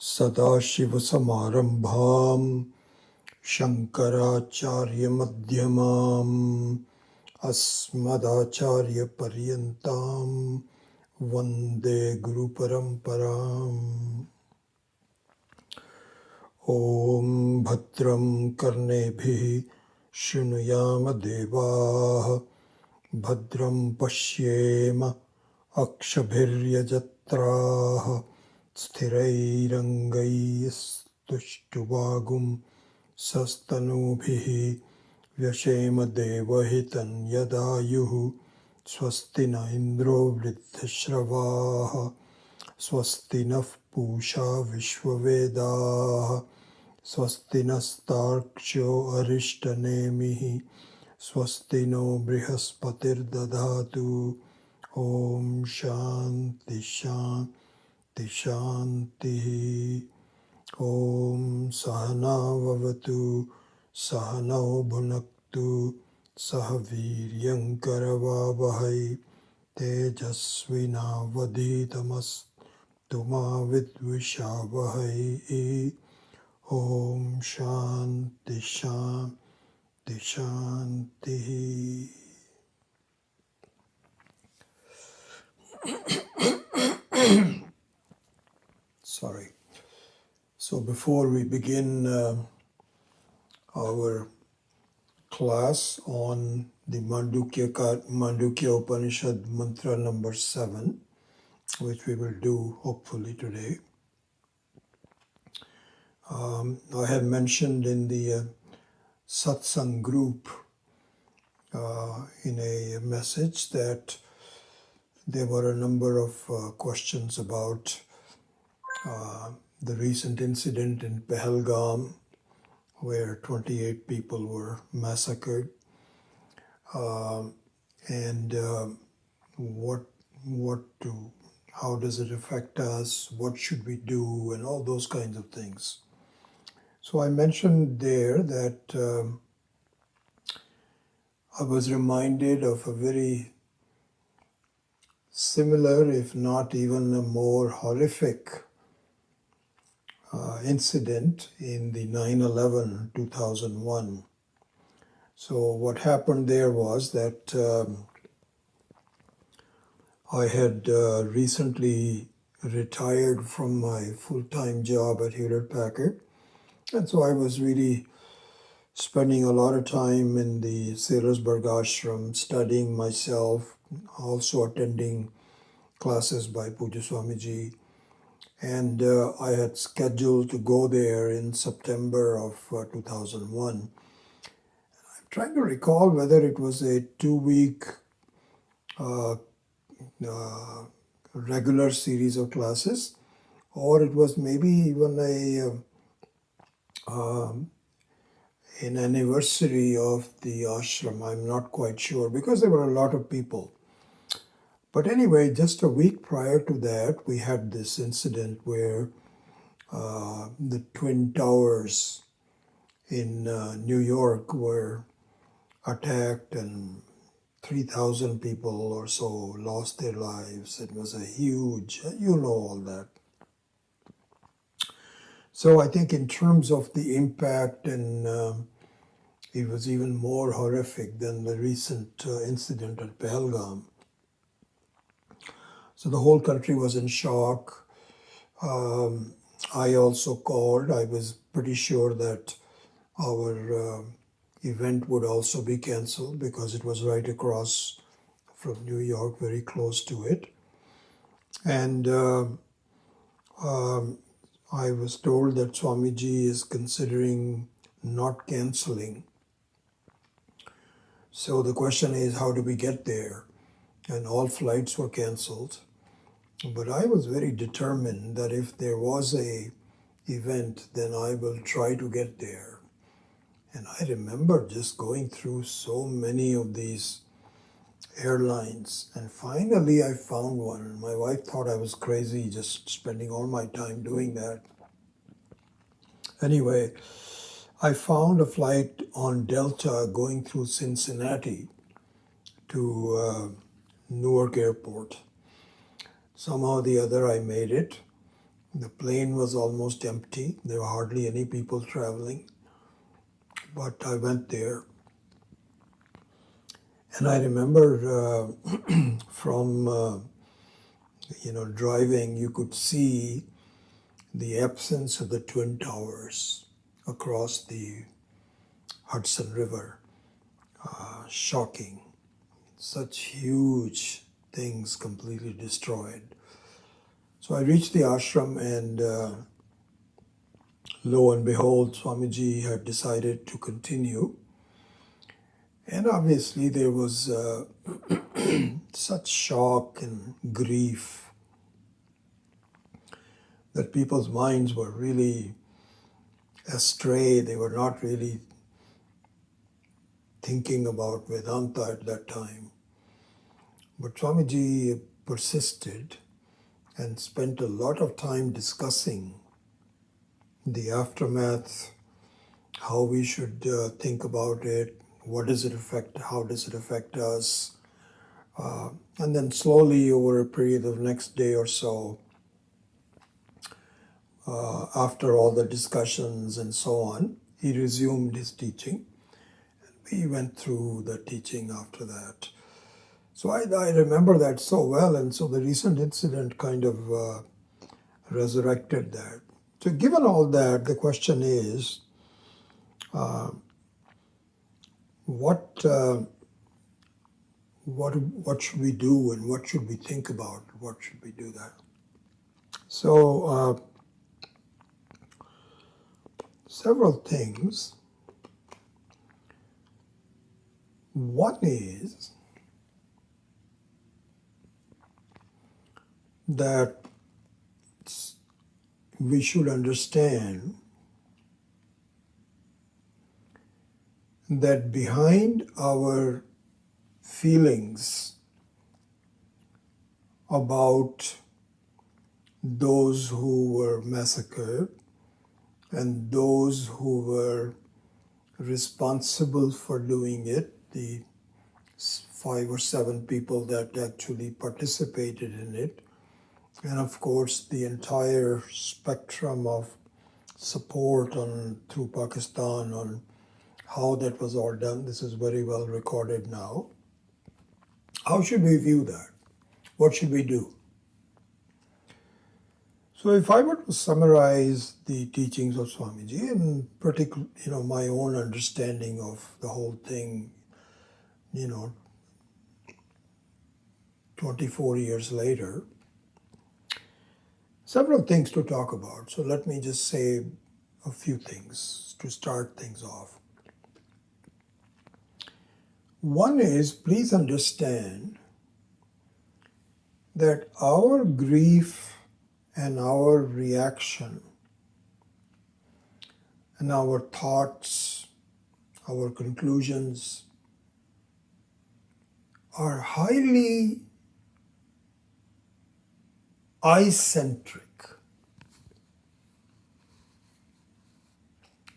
सदाशिवसमारम्भाम् शङ्कराचार्यमध्यमाम् अस्मदाचार्यपर्यन्ताम् वन्दे गुरुपरम्पराम्। ॐ भद्रं कर्णेभिः शृणुयाम देवाः भद्रं पश्येम अक्षभिर्यजत्राः स्थिरैरङ्गैस्तुष्टुवागुं सस्तनूभिः व्यशेम देवहितं यदायुः स्वस्ति न इन्द्रो वृद्धश्रवाः स्वस्ति नः पूषा विश्ववेदाः स्वस्ति नस्तार्क्ष्यो अरिष्टनेमिः स्वस्ति नो बृहस्पतिर्दधातु। ॐ शान्ति शान्ति शान्तिः। ॐ सहना भवतु सहनौ भुनक्तु सह वीर्यं करवावहै तेजस्विनावधीतमस्तु मा विद्विषावहै। ॐ शान्ति शान्ति शान्तिः। Sorry. So before we begin our class on the Mandukya Upanishad mantra number 7, which we will do hopefully today, I had mentioned in the satsang group in a message that there were a number of questions about the recent incident in Pahalgam where 28 people were massacred, and how does it affect us, what should we do, and all those kinds of things. So I mentioned there that I was reminded of a very similar, if not even a more horrific incident in the 9/11 2001. So what happened there was that I had recently retired from my full-time job at Hewlett-Packard, and so I was really spending a lot of time in the Sailor'sburg ashram, studying myself, also attending classes by Pujya Swamiji. And I had scheduled to go there in September of 2001. I'm trying to recall whether it was a 2-week regular series of classes, or it was maybe even an anniversary of the ashram. I'm not quite sure because there were a lot of people. But anyway, just a week prior to that, we had this incident where the Twin Towers in New York were attacked and 3,000 people or so lost their lives. It was a huge, you know all that. So I think in terms of the impact, and it was even more horrific than the recent incident at Pahalgam. So the whole country was in shock. I also called. I was pretty sure that our event would also be canceled because it was right across from New York, very close to it. And I was told that Swamiji is considering not canceling. So the question is, how do we get there? And all flights were canceled. But I was very determined that if there was a event, then I will try to get there. And I remember just going through so many of these airlines, and finally I found one. And my wife thought I was crazy just spending all my time doing that. Anyway, I found a flight on Delta going through Cincinnati to Newark Airport. Somehow or the other I made it. The plane was almost empty. There were hardly any people traveling. But I went there. And I remember from driving, you could see the absence of the Twin Towers across the Hudson River. Shocking. Such huge things completely destroyed. So I reached the ashram, and lo and behold, Swamiji had decided to continue. And obviously there was such shock and grief that people's minds were really astray. They were not really thinking about Vedanta at that time. But Swamiji persisted and spent a lot of time discussing the aftermath, how we should think about it, what does it affect, how does it affect us. And then slowly over a period of next day or so, after all the discussions and so on, he resumed his teaching. We went through the teaching after that. So I remember that so well, and so the recent incident kind of resurrected that. So given all that, the question is, what should we do, and what should we think about? What should we do that? So several things. One is that we should understand that behind our feelings about those who were massacred and those who were responsible for doing it, the 5 or 7 people that actually participated in it, and of course the entire spectrum of support through Pakistan on how that was all done. This is very well recorded now. How should we view that? What should we do? So if I were to summarize the teachings of Swamiji, and particularly, my own understanding of the whole thing, 24 years later, several things to talk about. So let me just say a few things to start things off. One is, please understand that our grief and our reaction and our thoughts, our conclusions are highly I-centric.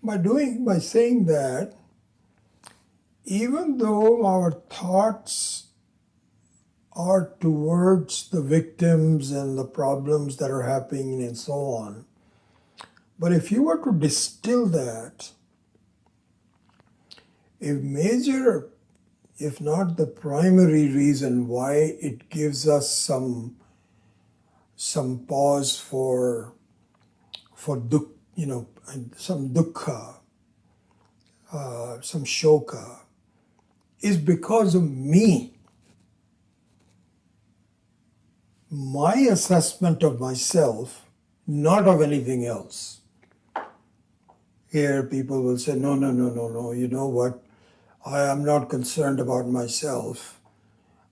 By saying that, even though our thoughts are towards the victims and the problems that are happening and so on, but if you were to distill that, a major, if not the primary reason why it gives us some pause for some dukkha, some shoka, is because of me. My assessment of myself, not of anything else. Here people will say, no, you know what? I am not concerned about myself.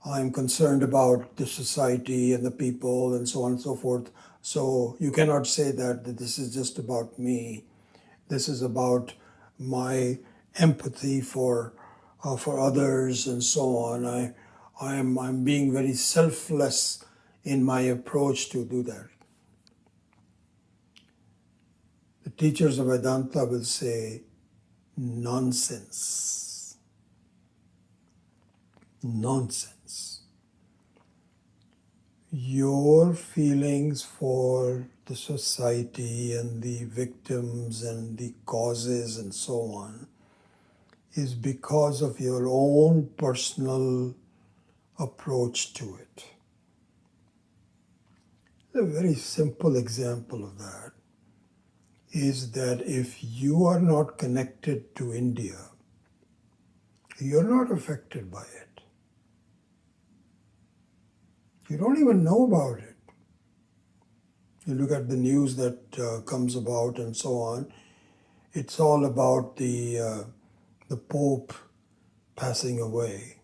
I'm concerned about the society and the people and so on and so forth. So you cannot say that this is just about me. This is about my empathy for others and so on. I'm being very selfless in my approach to do that. The teachers of Vedanta will say, nonsense. Nonsense. your feelings for the society and the victims and the causes and so on is because of your own personal approach to it. A very simple example of that is that if you are not connected to India, you're not affected by it. You don't even know about it. You look at the news that comes about and so on. It's all about the Pope passing away.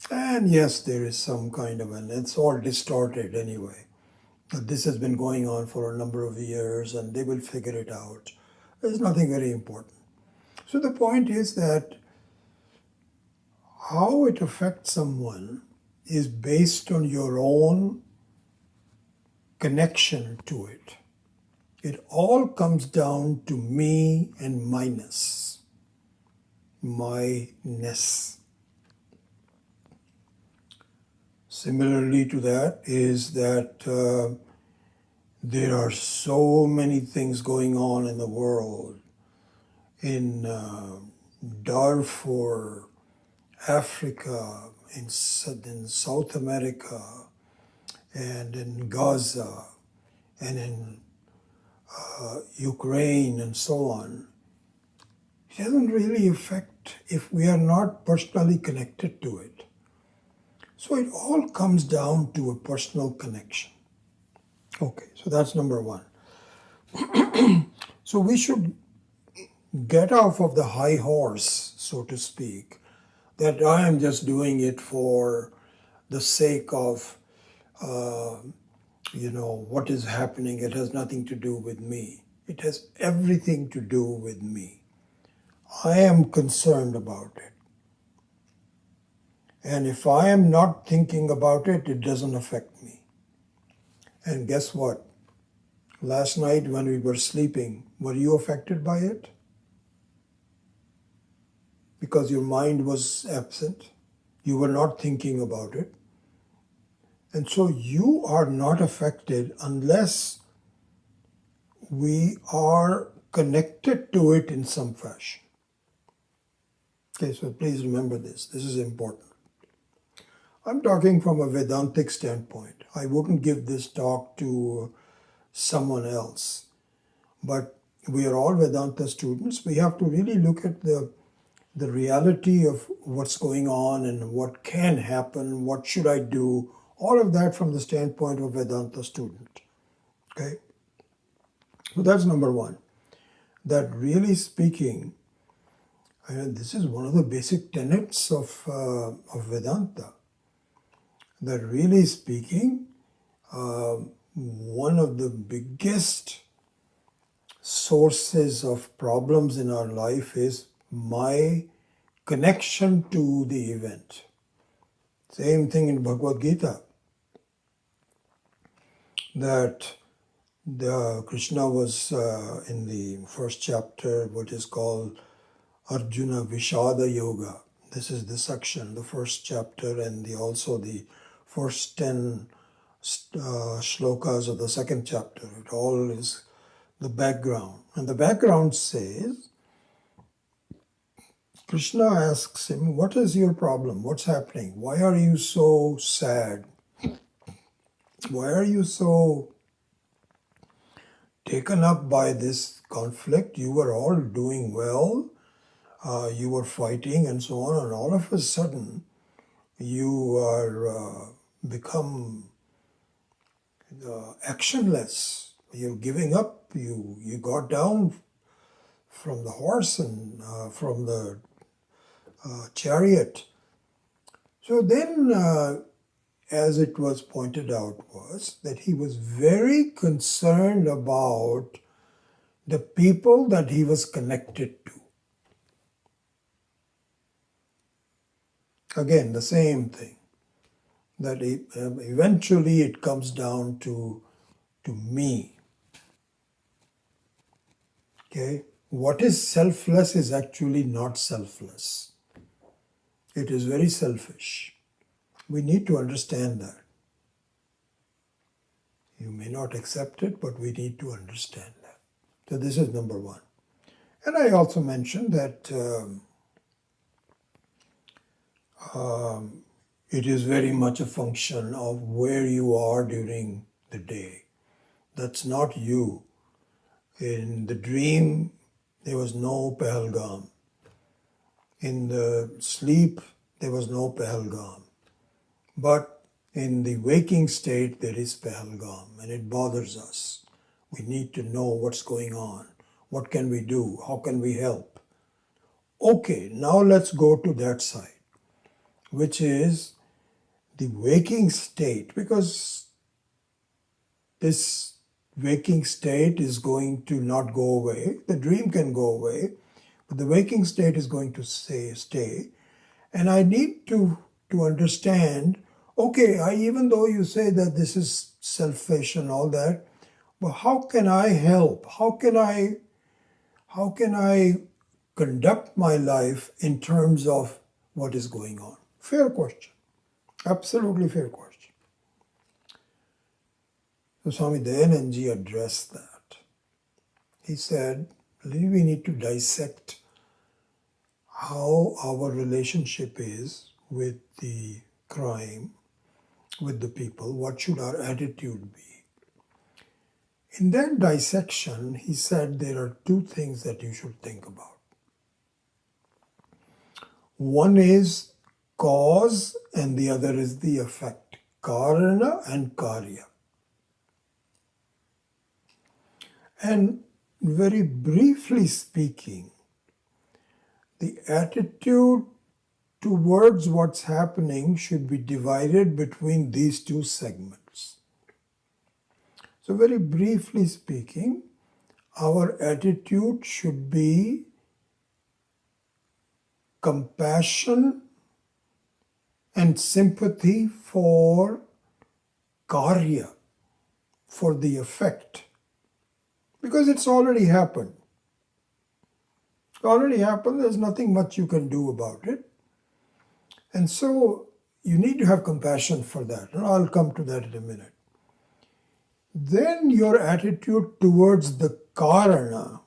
And yes, there is some kind of it's all distorted anyway. This has been going on for a number of years and they will figure it out. There's nothing very important. So the point is that how it affects someone is based on your own connection to it. It all comes down to me and myness, my-ness. Similarly to that is that there are so many things going on in the world, in Darfur, Africa, in South America, and in Gaza, and in Ukraine, and so on. It doesn't really affect if we are not personally connected to it. So it all comes down to a personal connection. Okay, so that's number one. So we should get off of the high horse, so to speak, that I am just doing it for the sake of, what is happening. It has nothing to do with me. It has everything to do with me. I am concerned about it. And if I am not thinking about it, it doesn't affect me. And guess what? Last night when we were sleeping, were you affected by it? Because your mind was absent. You were not thinking about it. And so you are not affected unless we are connected to it in some fashion. Okay, so please remember this. This is important. I'm talking from a Vedantic standpoint. I wouldn't give this talk to someone else. But we are all Vedanta students. We have to really look at the reality of what's going on and what can happen, what should I do, all of that from the standpoint of a Vedanta student. Okay? So that's number one. That really speaking, this is one of the basic tenets of Vedanta. That really speaking, one of the biggest sources of problems in our life is my connection to the event. Same thing in Bhagavad Gita. That Krishna was in the first chapter, what is called Arjuna Vishada Yoga. This is the section, the first chapter, and also the first 10 shlokas of the second chapter. It all is the background. And the background says, Krishna asks him, what is your problem? What's happening? Why are you so sad? Why are you so taken up by this conflict? You were all doing well. You were fighting and so on. And all of a sudden, you are become actionless. You're giving up. You got down from the horse and from the chariot. So then, as it was pointed out, was that he was very concerned about the people that he was connected to. Again, the same thing. That eventually it comes down to me. Okay? What is selfless is actually not selfless. It is very selfish. We need to understand that. You may not accept it, but we need to understand that. So this is number one. And I also mentioned that it is very much a function of where you are during the day. That's not you. In the dream, there was no Pahalgam. In the sleep, there was no Pahalgam. But in the waking state, there is Pahalgam, and it bothers us. We need to know what's going on. What can we do? How can we help? Okay, now let's go to that side, which is the waking state, because this waking state is going to not go away. The dream can go away, but the waking state is going to stay. And I need to understand, okay, even though you say that this is selfish and all that, but how can I help? How can I conduct my life in terms of what is going on? Fair question. Absolutely fair question. So Swami Dayanandji addressed that. He said, we need to dissect how our relationship is with the crime, with the people. What should our attitude be? In that dissection, he said there are two things that you should think about. One is cause and the other is the effect. Karana and Karya. And very briefly speaking, the attitude towards what's happening should be divided between these two segments. So very briefly speaking, our attitude should be compassion and sympathy for Karya, for the effect. Because it's already happened. It already happened, there's nothing much you can do about it. And so you need to have compassion for that. And I'll come to that in a minute. Then your attitude towards the Karana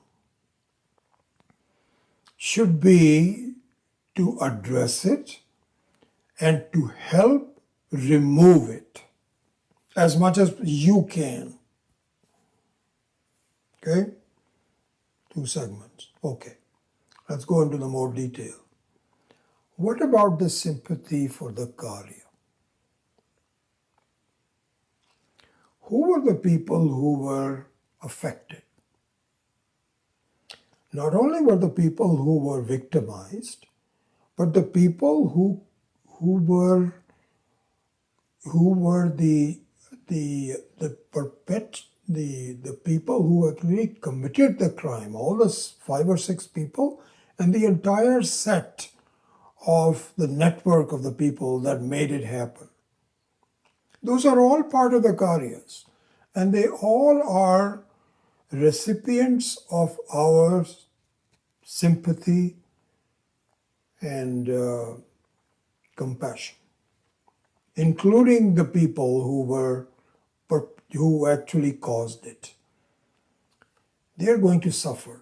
should be to address it and to help remove it as much as you can. Okay? Two segments. Okay. Let's go into the more detail. What about the sympathy for the Karya? Who were the people who were affected? Not only were the people who were victimized, but the people who were the people who actually committed the crime, all the 5 or 6 people, and the entire set of the network of the people that made it happen. Those are all part of the Karyas, and they all are recipients of our sympathy and compassion, including the people who actually caused it. They are going to suffer.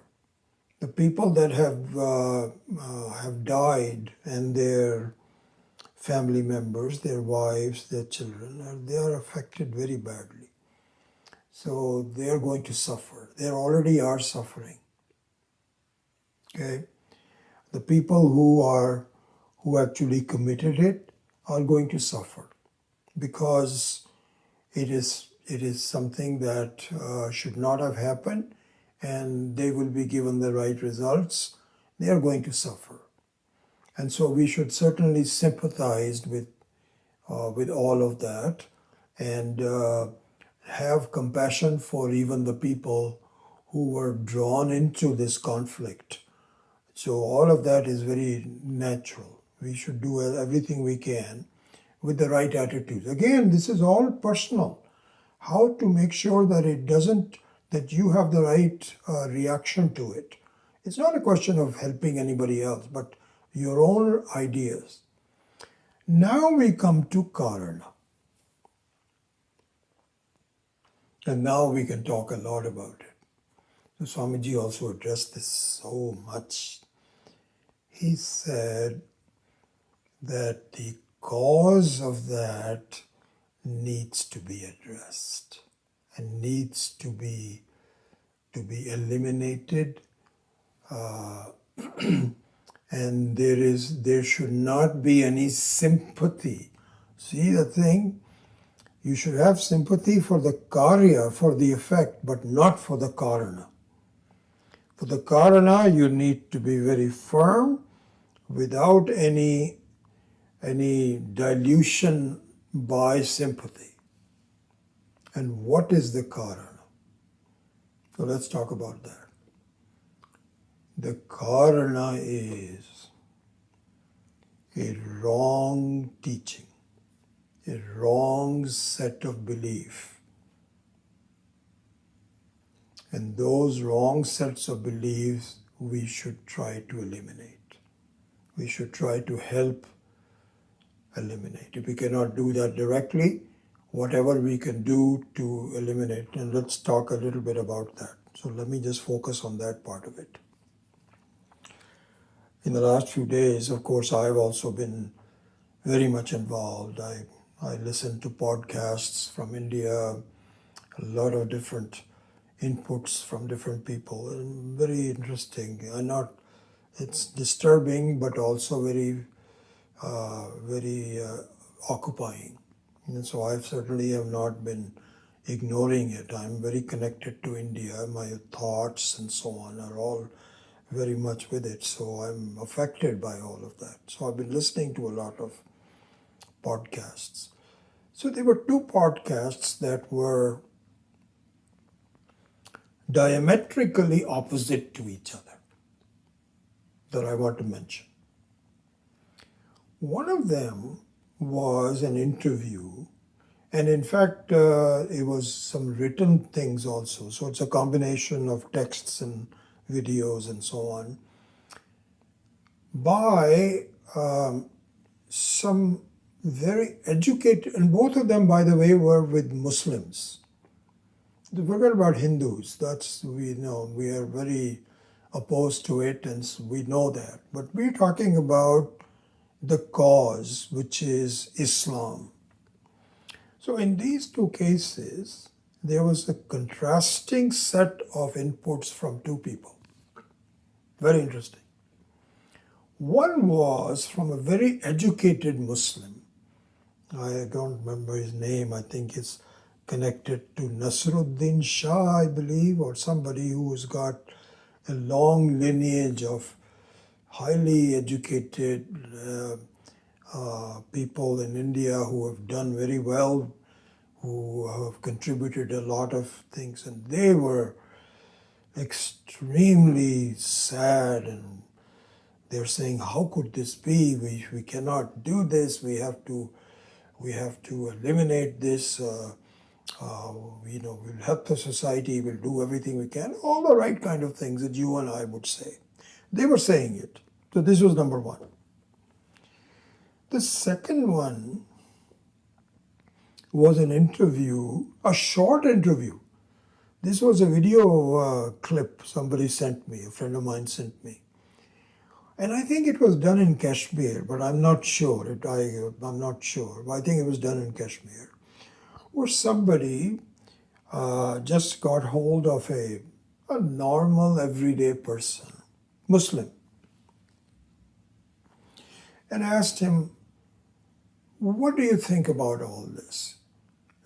The people that have died and their family members, their wives, their children, they are affected very badly. So they are going to suffer. They already are suffering. Okay, the people who actually committed it are going to suffer because it is something that should not have happened, and they will be given the right results. They are going to suffer. And so we should certainly sympathize with all of that and have compassion for even the people who were drawn into this conflict. So all of that is very natural. We should do everything we can with the right attitude. Again, this is all personal. How to make sure that you have the right reaction to it. It's not a question of helping anybody else, but your own ideas. Now we come to Karana. And now we can talk a lot about it. So Swamiji also addressed this so much. He said that the cause of that needs to be addressed and needs to be eliminated, and there should not be any sympathy. See the thing? You should have sympathy for the karya, for the effect, but not for the karana. For the karana, you need to be very firm without any dilution by sympathy. And what is the karana? So let's talk about that. The karana is a wrong teaching, a wrong set of belief. And those wrong sets of beliefs we should try to eliminate. We should try to help eliminate. If we cannot do that directly, whatever we can do to eliminate. And let's talk a little bit about that. So let me just focus on that part of it. In the last few days, of course, I've also been very much involved. I listen to podcasts from India, a lot of different inputs from different people, and very interesting. It's disturbing, but also very occupying. And so I certainly have not been ignoring it. I'm very connected to India. My thoughts and so on are all very much with it. So I'm affected by all of that. So I've been listening to a lot of podcasts. So there were two podcasts that were diametrically opposite to each other that I want to mention. One of them was an interview, and in fact, it was some written things also. So it's a combination of texts and videos and so on by some very educated, and both of them, by the way, were with Muslims. Forget about Hindus. We know, we are very opposed to it, and we know that. But we're talking about the cause, which is Islam. So in these two cases, there was a contrasting set of inputs from two people. Very interesting. One was from a very educated Muslim. I don't remember his name. I think it's connected to Nasruddin Shah, I believe, or somebody who's got a long lineage of highly educated people in India who have done very well, who have contributed a lot of things, and they were extremely sad, and they're saying, how could this be? We cannot do this. We have to eliminate this. We'll help the society. We'll do everything we can. All the right kind of things that you and I would say. They were saying it. So this was number one. The second one was an interview, a short interview. This was a video clip somebody sent me, a friend of mine sent me. And I think it was done in Kashmir, but I'm not sure. I'm not sure. But I think it was done in Kashmir. Where somebody just got hold of a normal, everyday person, Muslim, and asked him, what do you think about all this?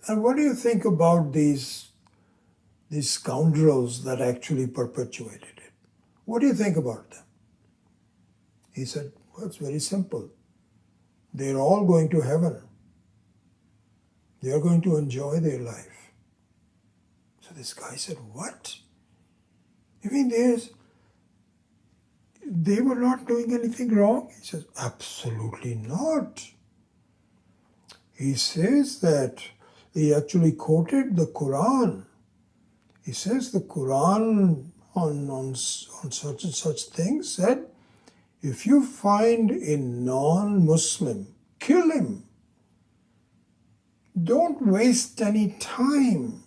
And what do you think about these scoundrels that actually perpetuated it? What do you think about them? He said, well, it's very simple. They're all going to heaven. They are going to enjoy their life. So this guy said, what? You mean they were not doing anything wrong? He says, absolutely not. He says that he actually quoted the Quran. He says the Quran on such and such things said, if you find a non-Muslim, kill him. Don't waste any time.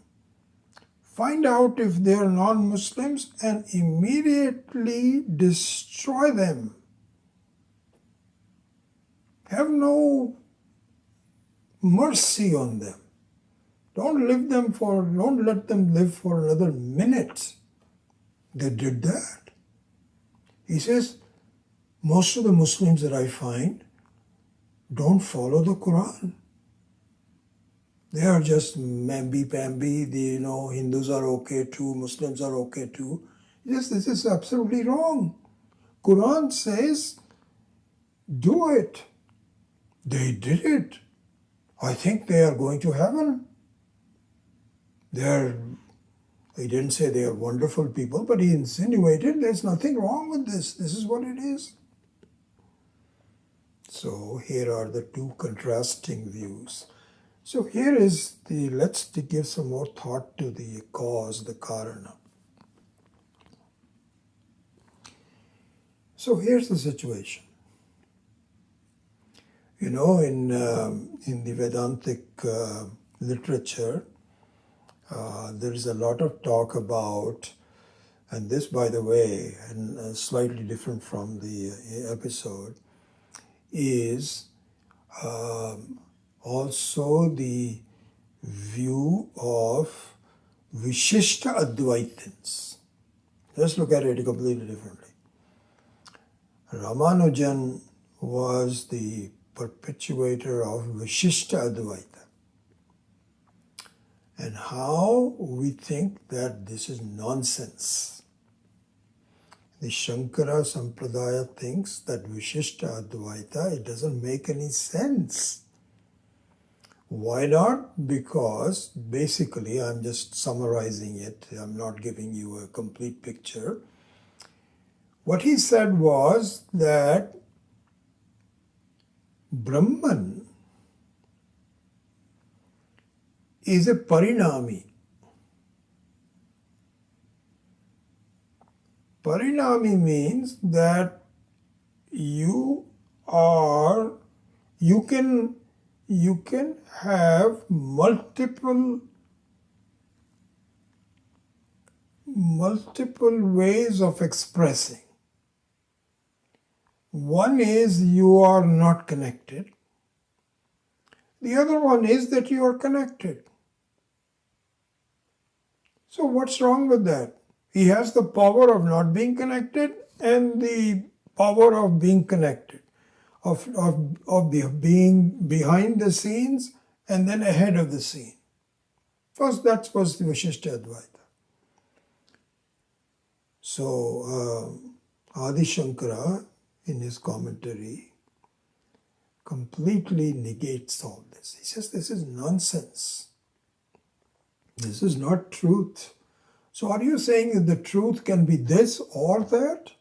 find out if they are non-Muslims and immediately destroy them. Have no mercy on them. Don't let them live for another minute. They did that. He says, most of the Muslims that I find don't follow the Quran. They are just mamby-pamby, Hindus are okay too, Muslims are okay too. Yes, this is absolutely wrong. Quran says, do it. They did it. I think they are going to heaven. He didn't say they are wonderful people, but he insinuated there's nothing wrong with this. This is what it is. So here are the two contrasting views. So here is let's give some more thought to the cause, the karana. So here's the situation. In the Vedantic literature, there is a lot of talk about, and this, by the way, and slightly different from the episode, is also the view of Vishishta Advaitins. Let's look at it completely differently. Ramanujan was the perpetuator of Vishishta Advaita. And how we think that this is nonsense. The Shankara Sampradaya thinks that Vishishta Advaita, it doesn't make any sense. Why not? Because basically, I'm just summarizing it. I'm not giving you a complete picture. What he said was that Brahman is a parinami. Parinami means that you can have multiple ways of expressing. One is you are not connected. The other one is that you are connected. So what's wrong with that? He has the power of not being connected and the power of being connected, of being behind the scenes and then ahead of the scene. First, that was the Vishishta Advaita. So Adi Shankara, in his commentary, completely negates all this. He says this is nonsense. This is not truth. So are you saying that the truth can be this or that?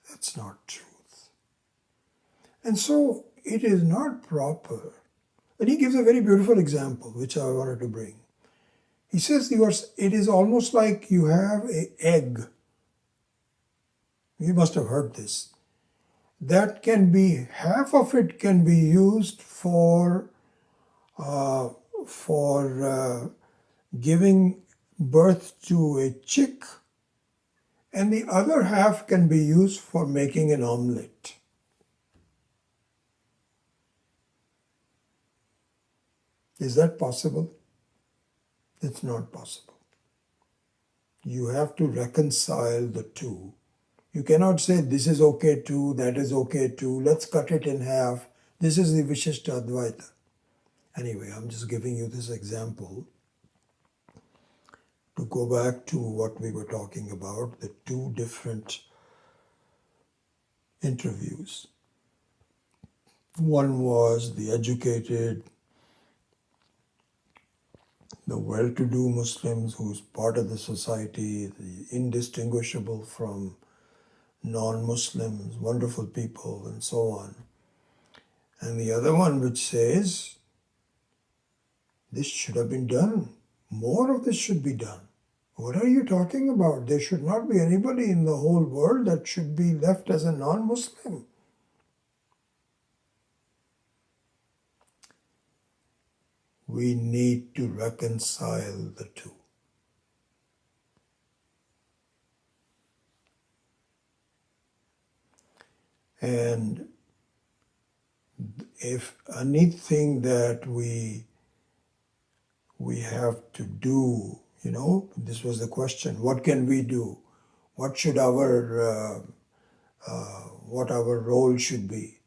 That's not truth. And so it is not proper. And he gives a very beautiful example, which I wanted to bring. He says it is almost like you have an egg. You must have heard this. That can be, half of it can be used for giving birth to a chick, and the other half can be used for making an omelette. Is that possible? It's not possible. You have to reconcile the two. You cannot say this is okay too, that is okay too, let's cut it in half. This is the Vishishta Advaita. Anyway, I'm just giving you this example to go back to what we were talking about, the two different interviews. One was the educated, the well-to-do Muslims who's part of the society, the indistinguishable from non-Muslims, wonderful people, and so on. And the other one which says, this should have been done. More of this should be done. What are you talking about? There should not be anybody in the whole world that should be left as a non-Muslim. We need to reconcile the two. And if anything that we have to do, this was the question: what can we do? What should what our role should be?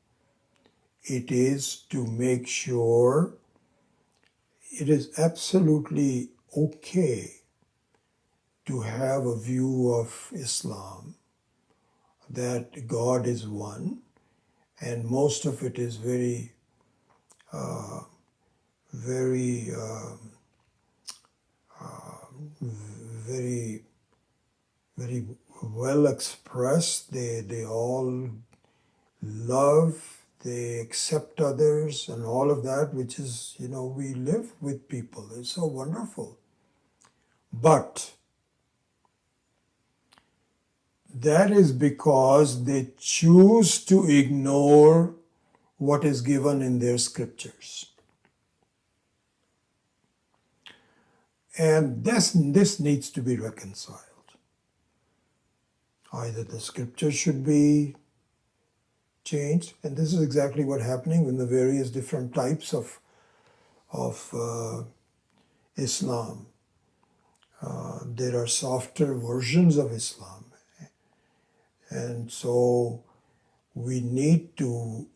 It is to make sure it is absolutely okay to have a view of Islam that God is one, and most of it is very, very, very, very well expressed. They all love, they accept others, and all of that, which is, we live with people. It's so wonderful. But that is because they choose to ignore what is given in their scriptures. And this needs to be reconciled. Either the scriptures should be changed, and this is exactly what's happening in the various different types of Islam. There are softer versions of Islam. And so we need to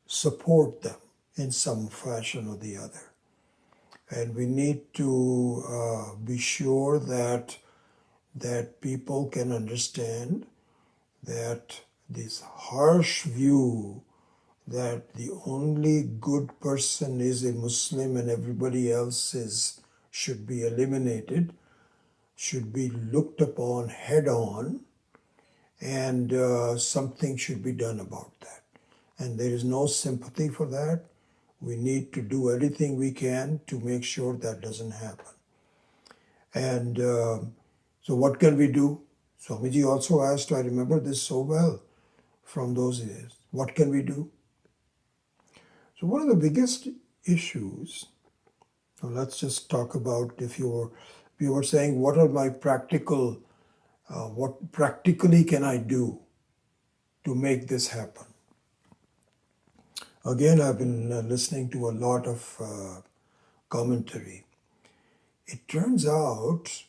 support them in some fashion or the other. And we need to be sure that people can understand that this harsh view that the only good person is a Muslim and everybody else should be eliminated, should be looked upon head on, and something should be done about that. And there is no sympathy for that. We need to do everything we can to make sure that doesn't happen. And so what can we do? Swamiji also asked, I remember this so well from those days. What can we do? So one of the biggest issues, now let's just talk about if you were saying, what are my what practically can I do to make this happen? Again, I've been listening to a lot of commentary. It turns out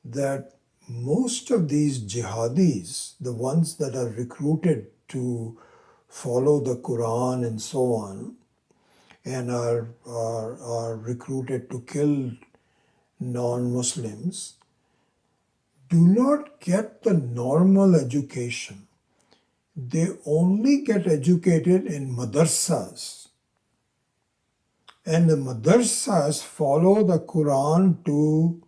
that most of these jihadis, the ones that are recruited to follow the Quran and so on, and are recruited to kill non-Muslims, do not get the normal education. They only get educated in madrasas. And the madrasas follow the Quran to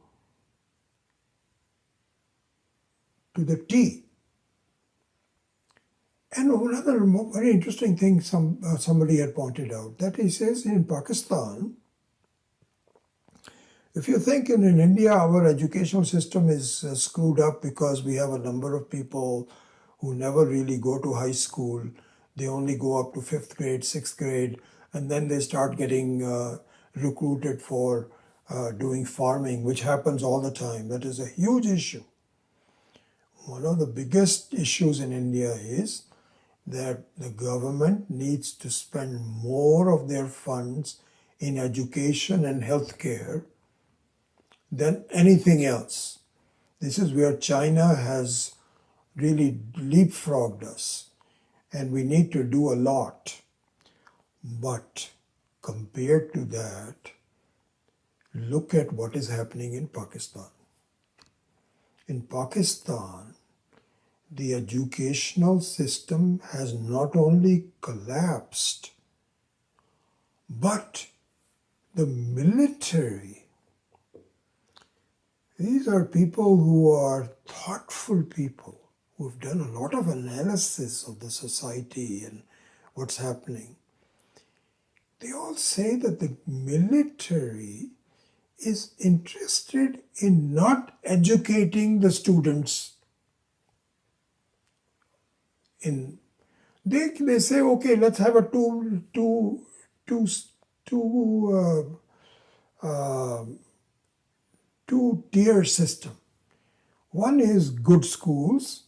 the T. And another very interesting thing somebody had pointed out, that he says in Pakistan, if you think in India our educational system is screwed up because we have a number of people who never really go to high school, they only go up to 5th grade, 6th grade, and then they start getting recruited for doing farming, which happens all the time. That is a huge issue. One of the biggest issues in India is that the government needs to spend more of their funds in education and healthcare than anything else. This is where China has really leapfrogged us, and we need to do a lot. But compared to that, look at what is happening in Pakistan. In Pakistan, the educational system has not only collapsed, but the military, these are people who are thoughtful people, who have done a lot of analysis of the society and what's happening. They all say that the military is interested in not educating the students. They say, okay, let's have a two-tier system. One is good schools,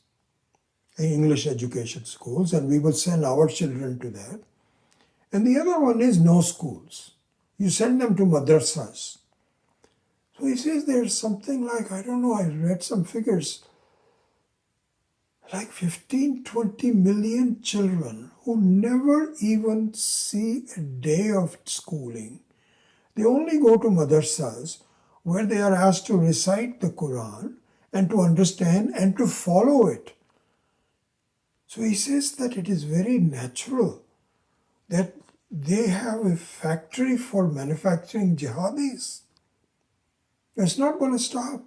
English education schools, and we will send our children to that. And the other one is no schools. You send them to madrasas. So he says there's something like, I don't know, I read some figures, like 15, 20 million children who never even see a day of schooling. They only go to madrasas where they are asked to recite the Quran and to understand and to follow it. So he says that it is very natural that they have a factory for manufacturing jihadis. It's not going to stop.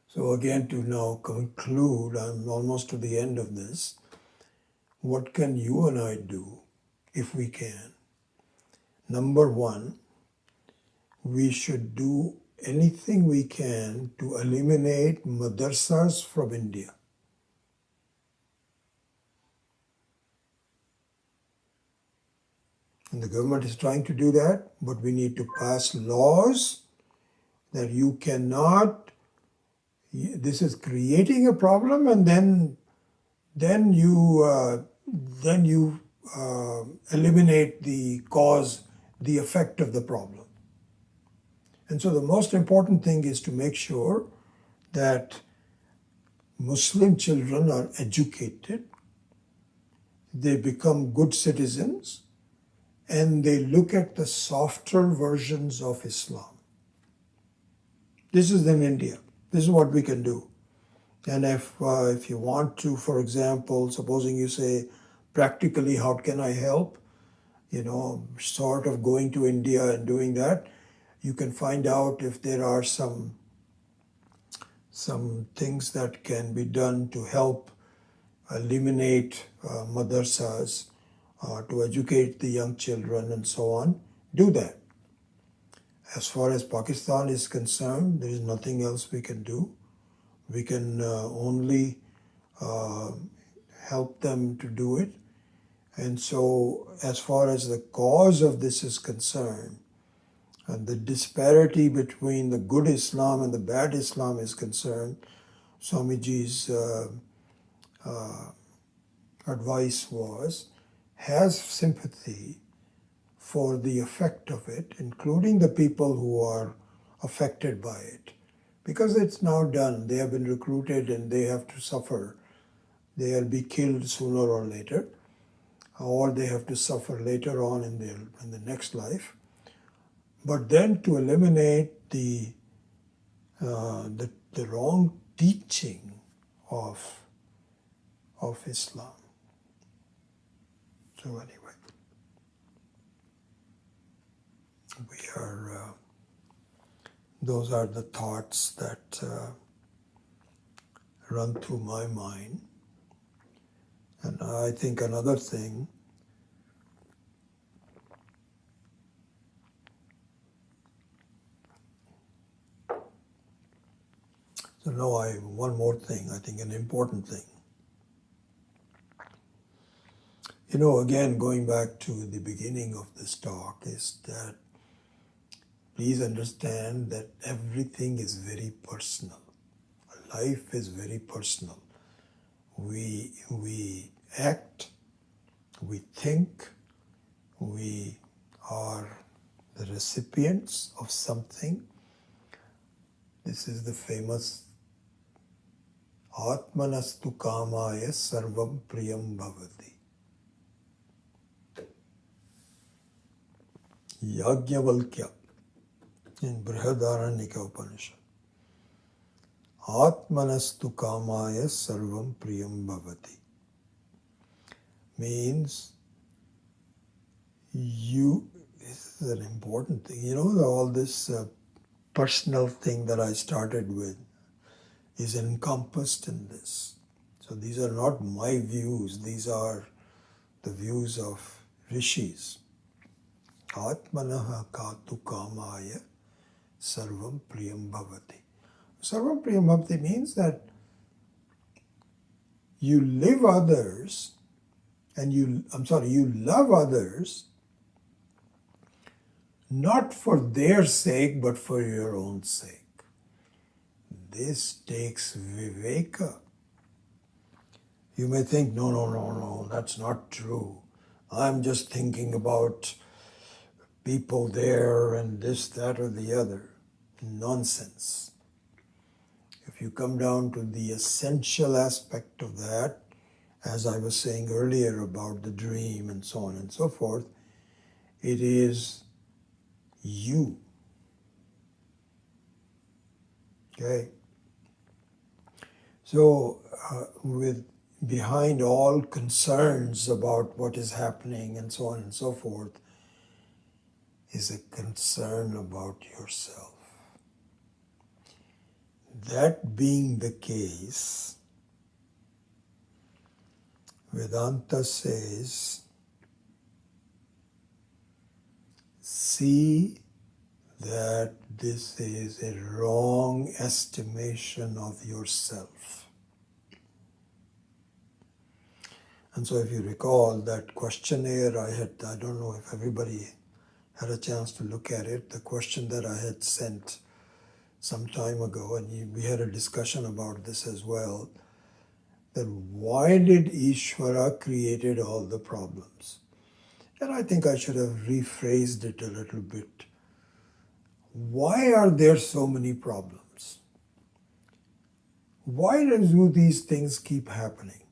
So again, to now conclude, I'm almost to the end of this. What can you and I do if we can? Number one, we should do anything we can to eliminate madrasas from India. And the government is trying to do that, but we need to pass laws that you cannot, this is creating a problem, and then you eliminate the cause, the effect of the problem. And so the most important thing is to make sure that Muslim children are educated, they become good citizens, and they look at the softer versions of Islam. This is in India. This is what we can do. And if you want to, for example, supposing you say, practically, how can I help? Sort of going to India and doing that, you can find out if there are some things that can be done to help eliminate madrasas, to educate the young children and so on. Do that. As far as Pakistan is concerned, there is nothing else we can do. We can only help them to do it. And so as far as the cause of this is concerned, and the disparity between the good Islam and the bad Islam is concerned, Swamiji's advice was, have sympathy for the effect of it, including the people who are affected by it. Because it's now done, they have been recruited and they have to suffer. They'll be killed sooner or later, or they have to suffer later on in the next life. But then to eliminate the wrong teaching of Islam. So anyway, those are the thoughts that run through my mind. And I think another thing, so now one more thing, I think an important thing. Again, going back to the beginning of this talk, is that please understand that everything is very personal. Life is very personal. We act, we think, we are the recipients of something. This is the famous Atmanastu kamaya sarvam priyam bhavati. Yajnavalkya in Brihadaranyaka Upanishad. Atmanastu kamaya sarvam priyam bhavati means this is an important thing. All this personal thing that I started with is encompassed in this. So these are not my views, these are the views of rishis. Atmanaha katu kamaya sarvam priyam bhavati. Sarvam priyam bhavati means that you live others and you love others not for their sake but for your own sake. This takes viveka. You may think, no, no, no, no, that's not true. I'm just thinking about people there and this, that, or the other. Nonsense. If you come down to the essential aspect of that, as I was saying earlier about the dream and so on and so forth, it is you. Okay? So, with behind all concerns about what is happening and so on and so forth, is a concern about yourself. That being the case, Vedanta says, see that this is a wrong estimation of yourself. And so if you recall that questionnaire I don't know if everybody had a chance to look at it, the question that I had sent some time ago, and we had a discussion about this as well, that why did Ishvara created all the problems? And I think I should have rephrased it a little bit. Why are there so many problems? Why do these things keep happening?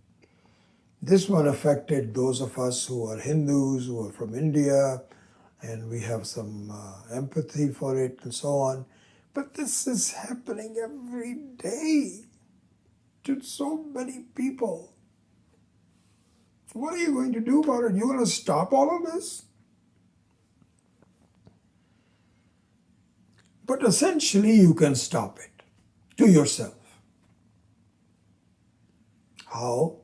This one affected those of us who are Hindus, who are from India, and we have some empathy for it and so on. But this is happening every day to so many people. What are you going to do about it? You're going to stop all of this? But essentially, you can stop it to yourself. How?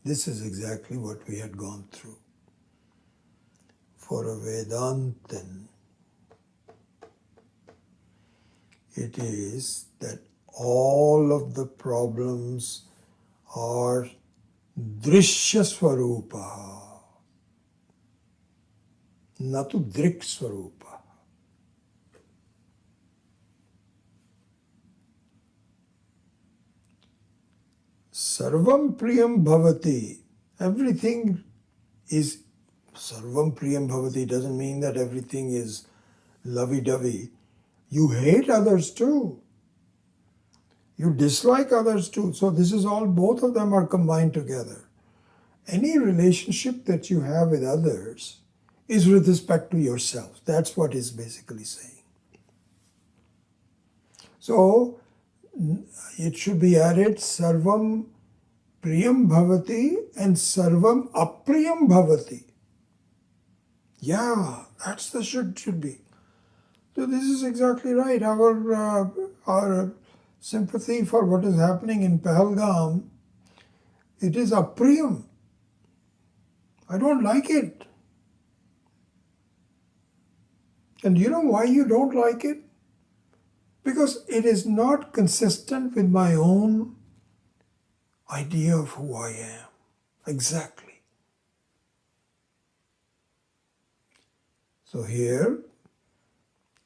This is exactly what we had gone through. For a Vedantin, it is that all of the problems are Drishya Swarupa, natu Drik Swarupa. Sarvam Priyam Bhavati, everything is Sarvam Priyam Bhavati doesn't mean that everything is lovey-dovey. You hate others too. You dislike others too. So this is all, both of them are combined together. Any relationship that you have with others is with respect to yourself. That's what it's basically saying. So it should be added Sarvam Priyam Bhavati and Sarvam Apriyam Bhavati. Yeah, that's the should be. So this is exactly right. Our sympathy for what is happening in Pahalgam, it is apriyam. I don't like it. And you know why you don't like it? Because it is not consistent with my own idea of who I am. Exactly. So here,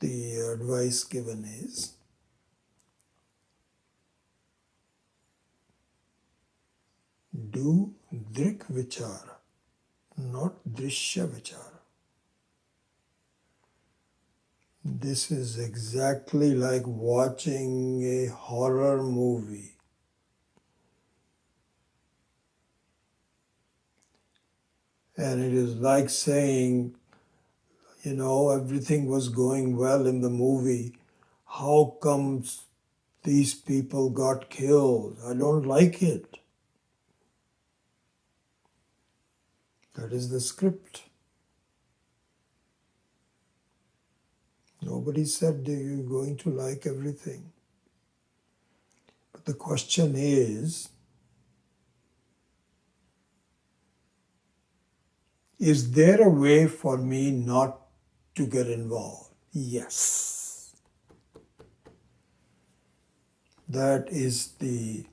the advice given is, do Drik Vichara, not Drishya Vichara. This is exactly like watching a horror movie. And it is like saying, everything was going well in the movie. How comes these people got killed? I don't like it. That is the script. Nobody said that you're going to like everything. But the question is there a way for me not to get involved? Yes. That is the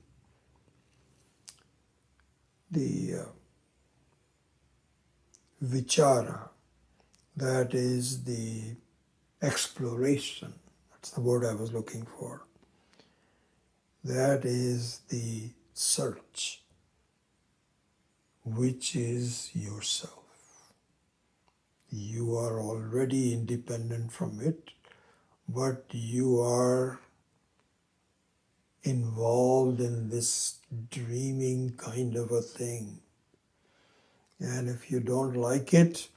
vichara. That is the exploration. That's the word I was looking for. That is the search. which is yourself. You are already independent from it, but you are involved in this dreaming kind of a thing. And if you don't like it,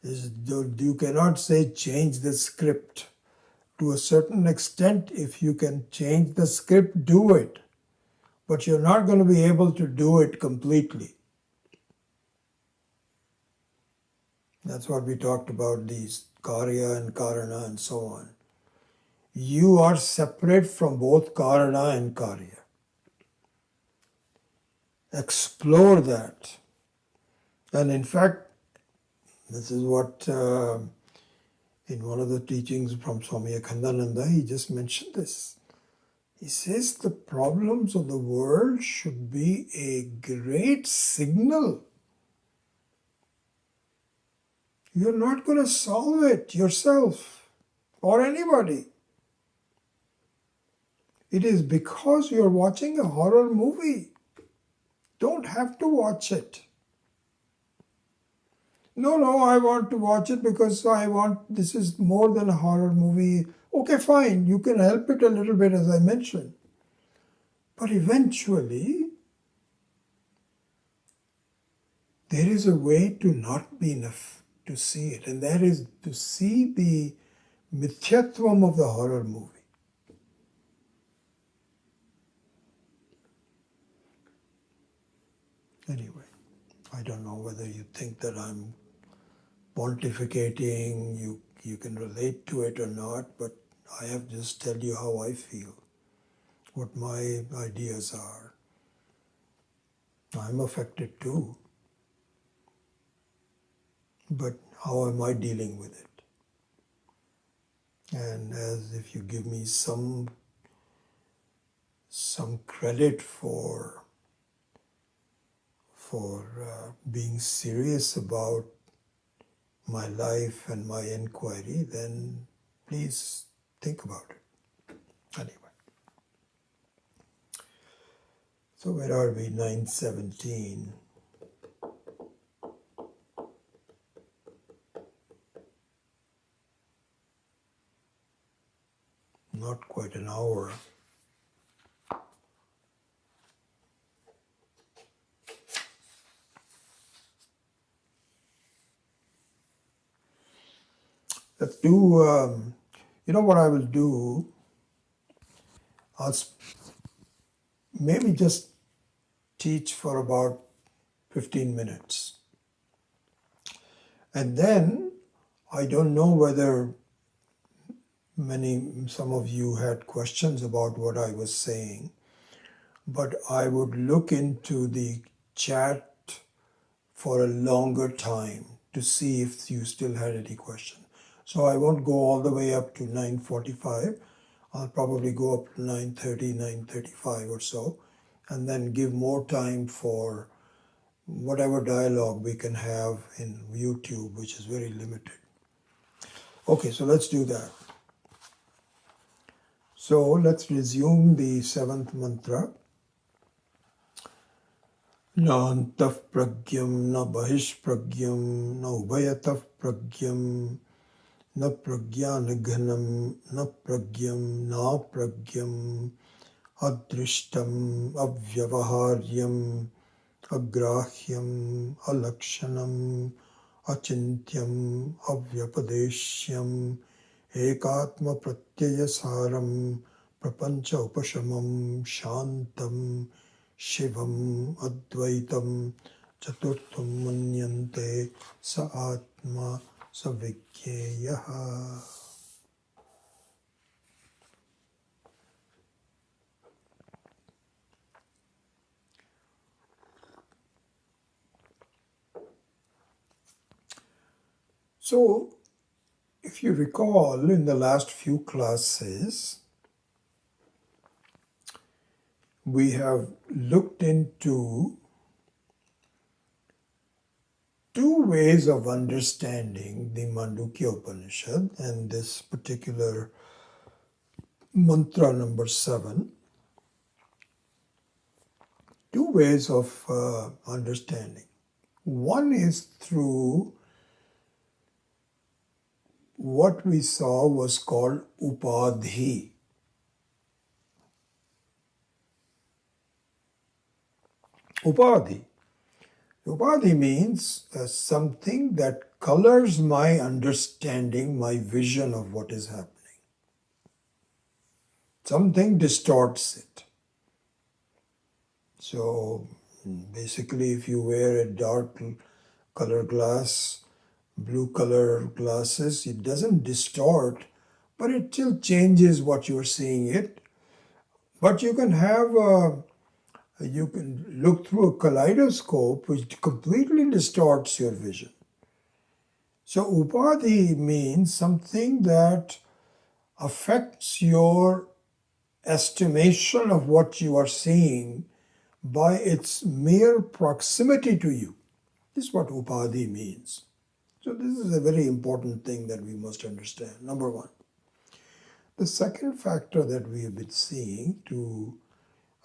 you cannot say change the script. To a certain extent, if you can change the script, do it. But you're not going to be able to do it completely. That's what we talked about, these Karya and Karana and so on. You are separate from both Karana and Karya. Explore that. And in fact, this is what in one of the teachings from Swami Akhandananda, he just mentioned this. He says the problems of the world should be a great signal. You're not going to solve it yourself or anybody. It is because you're watching a horror movie. Don't have to watch it. No, I want to watch it because this is more than a horror movie. Okay, fine, you can help it a little bit as I mentioned. But eventually, there is a way to not be enough to see it, and that is to see the mithyatvam of the horror movie. Anyway, I don't know whether you think that I'm pontificating, you can relate to it or not, but I have just tell you how I feel, what my ideas are. I'm affected too. But how am I dealing with it? And as if you give me some credit for being serious about my life and my inquiry, then please think about it. Anyway. So where are we? 9:17. Not quite an hour. Let's do, you know what I will do? I'll maybe just teach for about 15 minutes. And then, I don't know whether some of you had questions about what I was saying, but I would look into the chat for a longer time to see if you still had any questions. So I won't go all the way up to 9:45. I'll probably go up to 9:30, 9:35 or so, and then give more time for whatever dialogue we can have in YouTube, which is very limited. Okay, so let's do that. So let's resume the 7th mantra. Na antah pragyam, na bahish pragyam, na ubhayatah pragyam, na pragyanaghanam, na pragyam, na pragyam, adrishtam, avyavaharyam, agrahyam, alakshanam, achintyam, avyapadeshyam, ekatma pratyayasaram, prapancha upashamam, shantam, shivam, advaitam, chaturtham manyante, sa atma, sa vigyeyaha. So, if you recall, in the last few classes, we have looked into two ways of understanding the Mandukya Upanishad and this particular mantra number 7. two ways of understanding. One is through what we saw was called upadhi. Upadhi. Upadhi means something that colors my understanding, my vision of what is happening. Something distorts it. So basically, if you wear a dark color glass, blue color glasses, it doesn't distort, but it still changes what you're seeing it. But you can look through a kaleidoscope which completely distorts your vision. So upadhi means something that affects your estimation of what you are seeing by its mere proximity to you. This is what upadhi means. So this is a very important thing that we must understand, number one. The second factor that we have been seeing to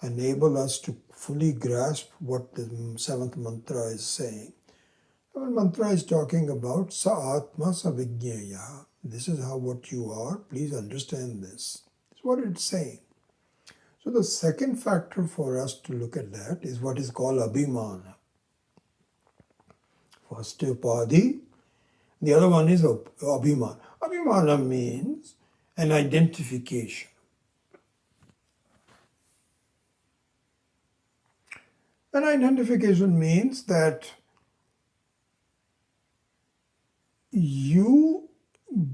enable us to fully grasp what the seventh mantra is saying. The mantra is talking about sa atma sa vijnaya. This is how what you are. Please understand this. It's what it's saying. So the second factor for us to look at that is what is called abhimana. First upadhi, the other one is abhimana. Abhimana means an identification. An identification means that you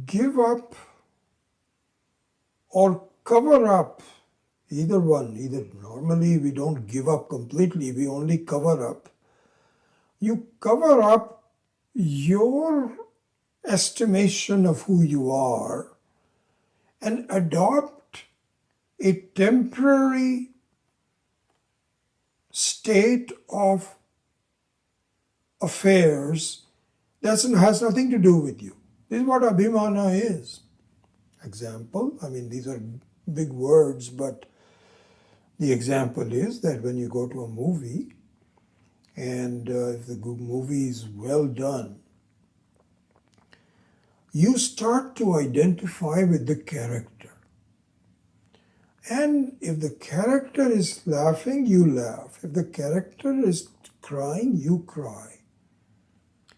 give up or cover up, either one. Either normally we don't give up completely, we only cover up. You cover up your estimation of who you are and adopt a temporary state of affairs that has nothing to do with you. This is what abhimana is. Example, these are big words, but the example is that when you go to a movie and if the movie is well done, you start to identify with the character. And if the character is laughing, you laugh. If the character is crying, you cry.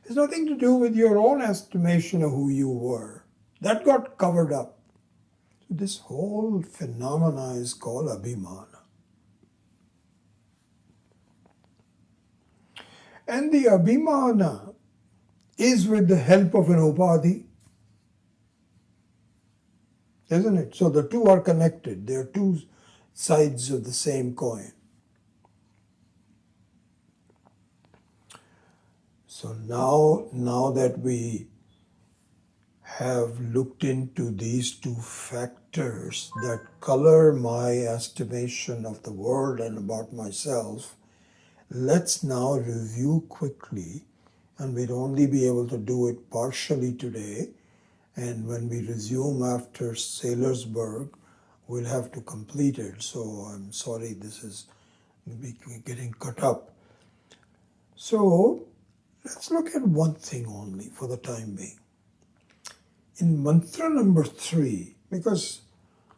It's nothing to do with your own estimation of who you were. That got covered up. So this whole phenomena is called abhimana. And the abhimana is with the help of an upadhi, isn't it? So the two are connected. They are two sides of the same coin. So now that we have looked into these two factors that color my estimation of the world and about myself, let's now review quickly, and we'll only be able to do it partially today. And when we resume after Sailorsburg, we'll have to complete it. So I'm sorry, this is getting cut up. So let's look at one thing only for the time being. In mantra number 3, because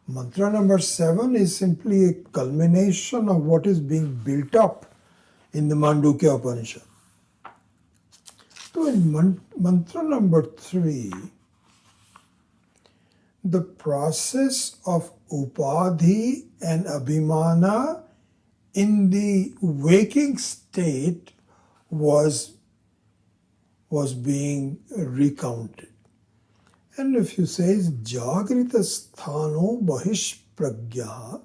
mantra number 7 is simply a culmination of what is being built up in the Mandukya Upanishad. So in mantra number 3, the process of upadhi and abhimana in the waking state was being recounted. And if you say jagrita sthano bahish pragya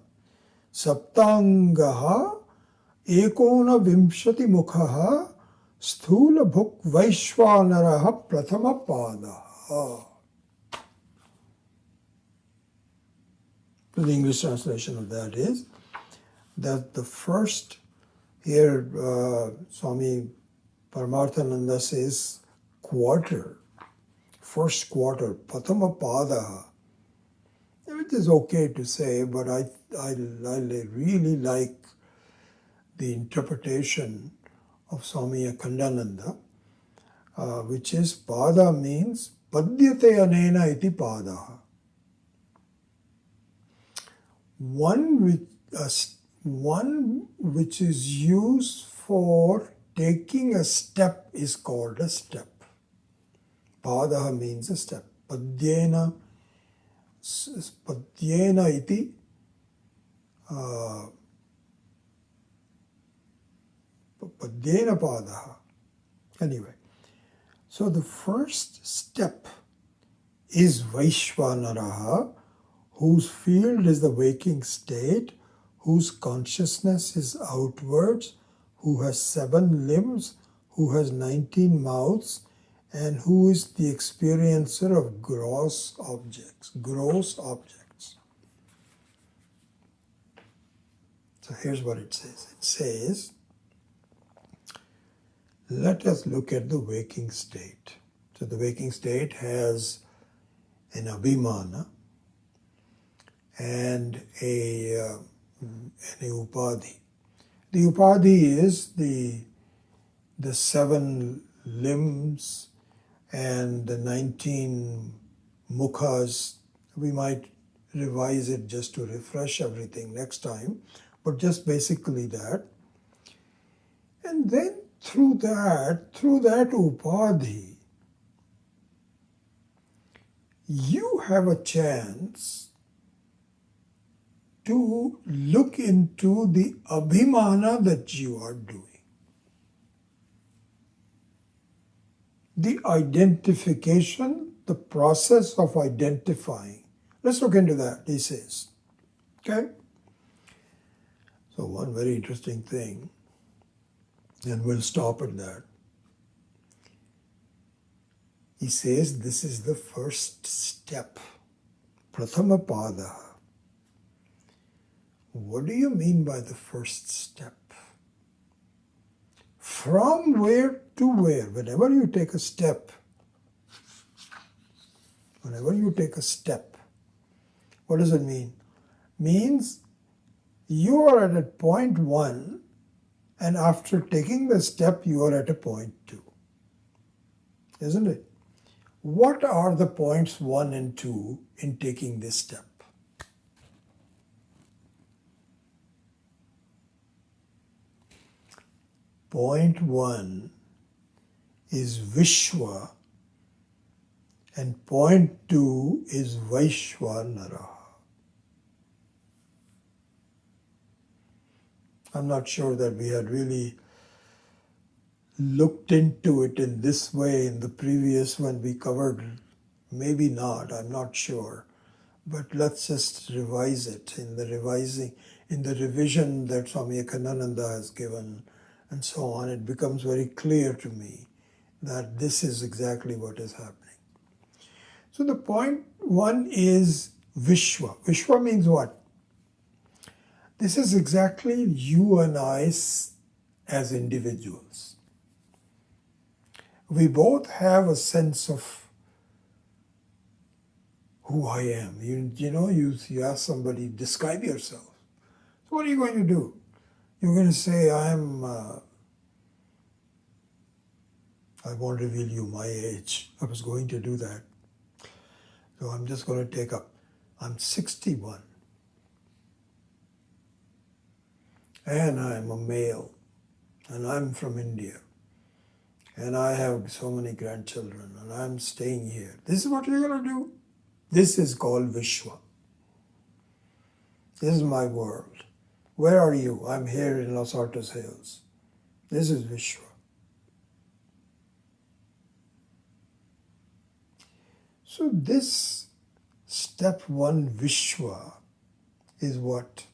saptangaha ekona vimshati mukhaha sthula bhuk vaishwanaraha prathama padaha. The English translation of that is that the first, here Swami Paramarthananda says quarter, first quarter, Prathama Padaha. It is okay to say, but I really like the interpretation of Swami Akhandananda, which is pada means padyate anena iti pada. One which is used for taking a step is called a step. Pada means a step. Padyena iti padyena pada. Anyway, so the first step is Vaishvanaraha, whose field is the waking state, whose consciousness is outwards, who has 7 limbs, who has 19 mouths, and who is the experiencer of gross objects. So here's what it says. It says, let us look at the waking state. So the waking state has an abhimana and an upadhi. The upadhi is the 7 limbs and the 19 mukhas. We might revise it just to refresh everything next time, but just basically that. And then through that upadhi, you have a chance to look into the abhimana that you are doing. The identification, the process of identifying. Let's look into that, he says. Okay? So one very interesting thing, and we'll stop at that. He says this is the first step. Prathama pada. What do you mean by the first step? From where to where? Whenever you take a step, what does it mean? Means you are at a point 1, and after taking the step, you are at a point 2. Isn't it? What are the points 1 and 2 in taking this step? Point 1 is Vishwa, and point 2 is Vaishvanara. I'm not sure that we had really looked into it in this way in the previous when we covered. Maybe not, I'm not sure. But let's just revise it in the revision that Swami Akhandananda has given and so on. It becomes very clear to me that this is exactly what is happening. So the point 1 is Vishwa. Vishwa means what? This is exactly you and I as individuals. We both have a sense of who I am. You ask somebody, describe yourself. So what are you going to do? You're going to say, I won't reveal you my age. I was going to do that. So I'm just going to take up. I'm 61. And I'm a male. And I'm from India. And I have so many grandchildren. And I'm staying here. This is what you're going to do. This is called Vishwa. This is my world. Where are you? I'm here in Los Altos Hills. This is Vishwa. So this step 1 Vishwa is what?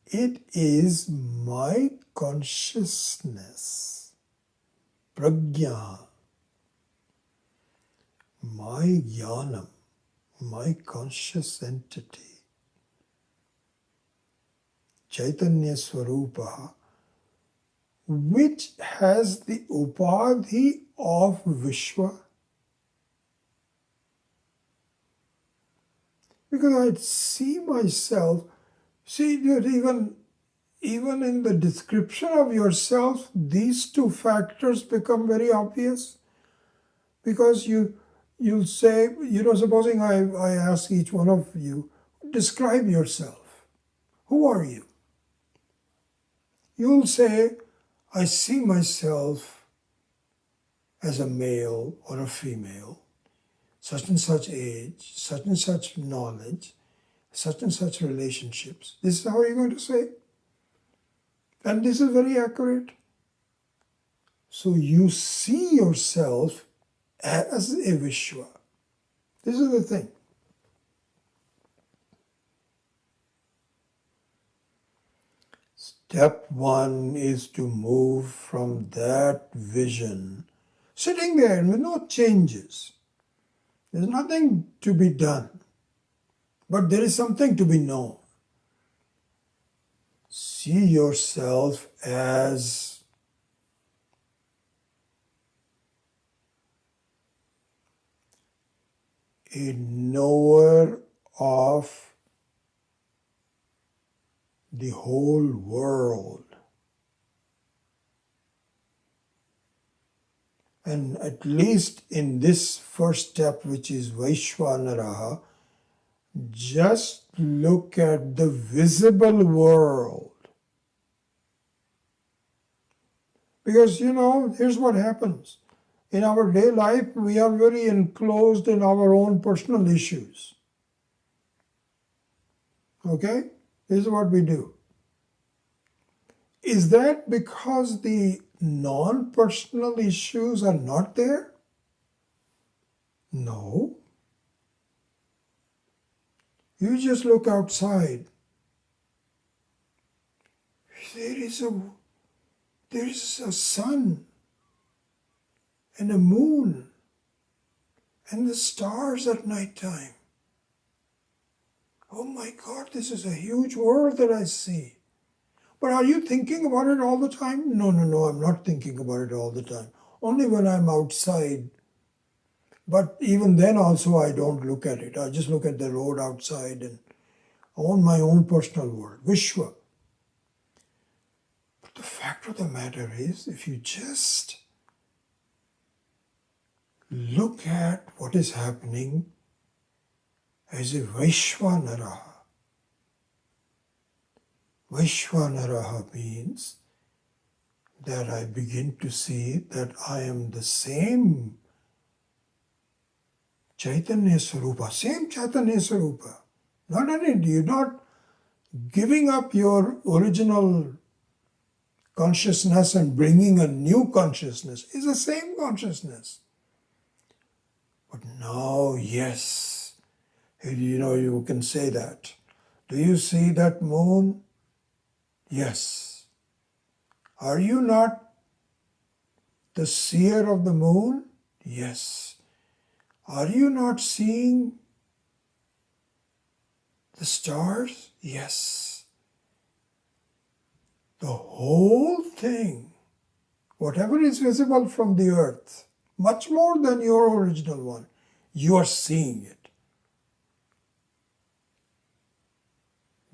It is my consciousness, prajna, my jnanam, my conscious entity, Chaitanya Swarupa, which has the upadhi of Vishwa. Because I see myself See, dude, even in the description of yourself, these two factors become very obvious because you'll say, supposing I ask each one of you, describe yourself. Who are you? You'll say, I see myself as a male or a female, such and such age, such and such knowledge, such and such relationships. This is how you're going to say. And this is very accurate. So you see yourself as a Vishwa. This is the thing. Step one is to move from that vision, sitting there with no changes. There's nothing to be done, but there is something to be known. See yourself as a knower of the whole world. And at least in this first step, which is Vaishvanaraha, just look at the visible world. Because, here's what happens. In our day life, we are very enclosed in our own personal issues. Okay? This is what we do. Is that because the non-personal issues are not there? No. You just look outside. There is a sun and a moon and the stars at night time. Oh my God, this is a huge world that I see. But are you thinking about it all the time? No, I'm not thinking about it all the time. Only when I'm outside. But even then also I don't look at it. I just look at the road outside and own my own personal world, Vishwa. But the fact of the matter is, if you just look at what is happening as a Vaishvanaraha. Vaishvanaraha means that I begin to see that I am the same Chaitanya Sarupa, same Chaitanya Sarupa. You're not giving up your original consciousness and bringing a new consciousness. It's the same consciousness. But now, yes, you can say that. Do you see that moon? Yes. Are you not the seer of the moon? Yes. Are you not seeing the stars? Yes. The whole thing, whatever is visible from the earth, much more than your original one, you are seeing it.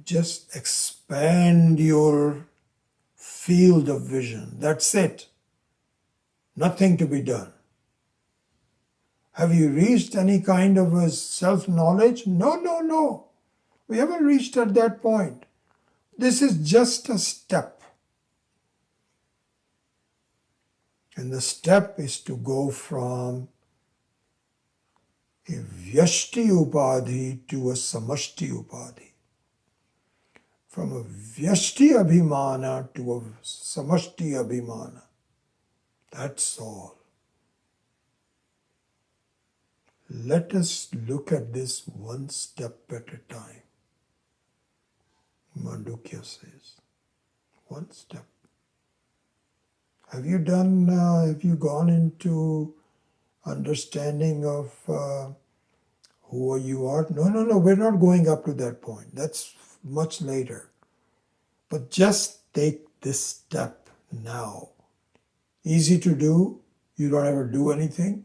Just expand your field of vision. That's it. Nothing to be done. Have you reached any kind of a self-knowledge? No. We haven't reached at that point. This is just a step. And the step is to go from a Vyashti Upadhi to a Samashti Upadhi. From a Vyashti Abhimana to a Samashti Abhimana. That's all. Let us look at this one step at a time. Mandukya says, one step. Have you gone into understanding of who you are? No, we're not going up to that point. That's much later. But just take this step now. Easy to do. You don't ever do anything.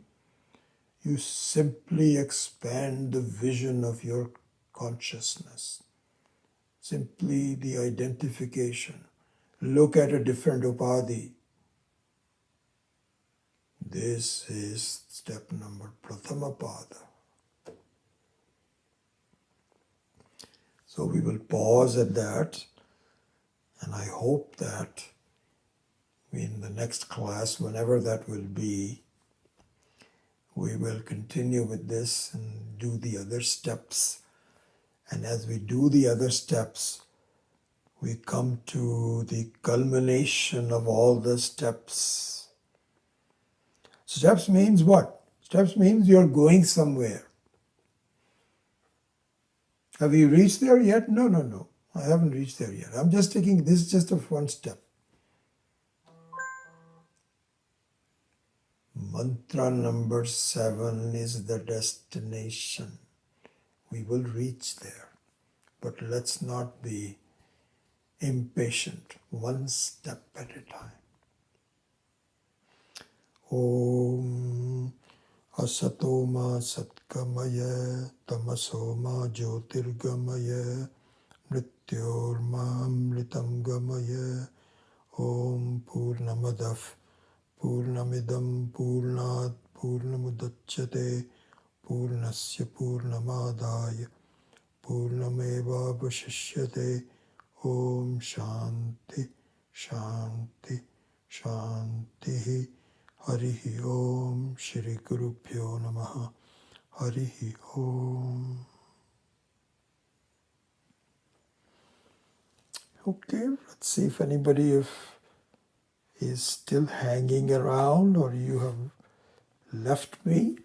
You simply expand the vision of your consciousness. simply the identification. Look at a different upadhi. This is step number Prathama Pada. So we will pause at that, and I hope that in the next class, whenever that will be, we will continue with this and do the other steps. And as we do the other steps, we come to the culmination of all the steps. Steps means what? Steps means you're going somewhere. Have you reached there yet? No, no, no. I haven't reached there yet. I'm just taking this just of one step. Mantra number 7 is the destination. We will reach there. But let's not be impatient. One step at a time. Om Asatoma Satkamaya Tamasoma Jyotirgamaya Mrityorma Amritam Gamaya Om Purnamadav Purnamidam Purnat Purnamudachyate Purnasya Purnamadaya Purnameva Vashishyate Om Shanti Shanti Shanti Harihi Om Shri Guru Pyo Namaha Harihi Om. Okay, let's see if anybody is still hanging around or you have left me.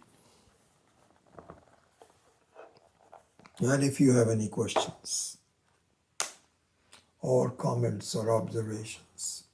And if you have any questions or comments or observations.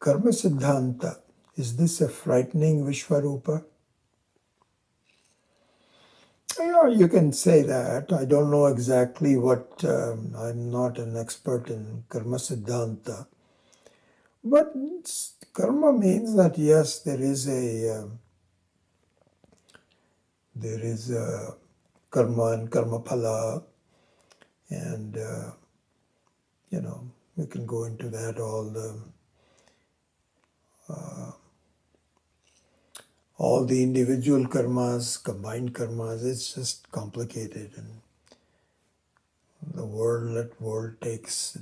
Karma Siddhanta, is this a frightening Vishwarupa? Yeah, you can say that. I don't know exactly what, I'm not an expert in Karma Siddhanta. But karma means that yes, there is a karma and karma phala, and we can go into that all the individual karmas, combined karmas. It's just complicated, and the world takes.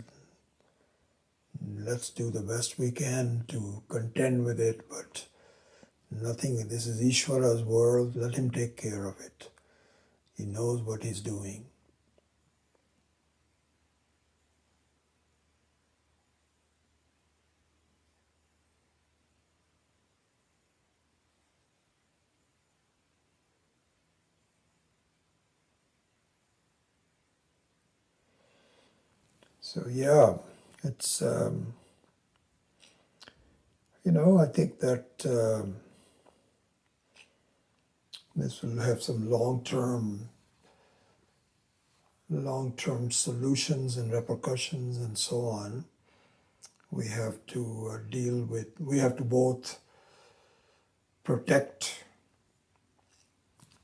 Let's do the best we can to contend with it, but nothing. This is Ishvara's world. Let him take care of it. He knows what he's doing. So yeah, it's I think that this will have some long-term solutions and repercussions and so on. We have to deal with. We have to both protect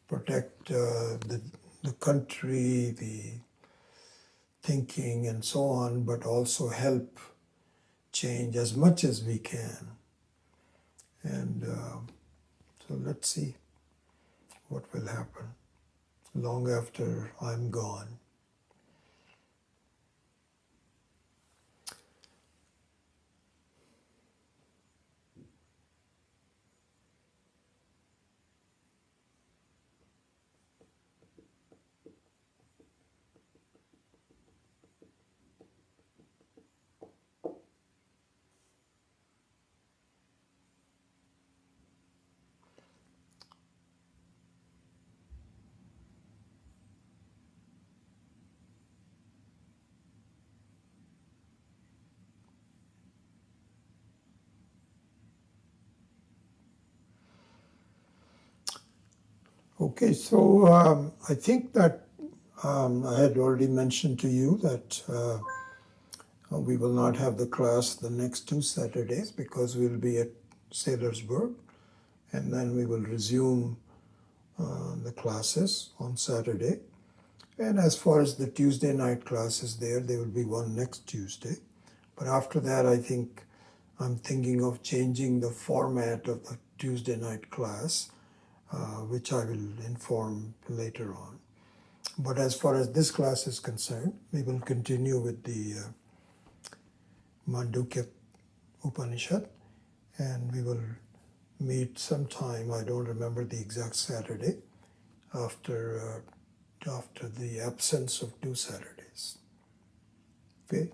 the country, the thinking and so on, but also help change as much as we can. And so let's see what will happen long after I'm gone. Okay, so I think that I had already mentioned to you that we will not have the class the next 2 Saturdays because we'll be at Sailorsburg, and then we will resume the classes on Saturday. And as far as the Tuesday night class is there will be one next Tuesday. But after that, I think I'm thinking of changing the format of the Tuesday night class, which I will inform later on. But as far as this class is concerned, we will continue with the Mandukya Upanishad, and we will meet sometime, I don't remember the exact Saturday, after the absence of 2 Saturdays. Okay,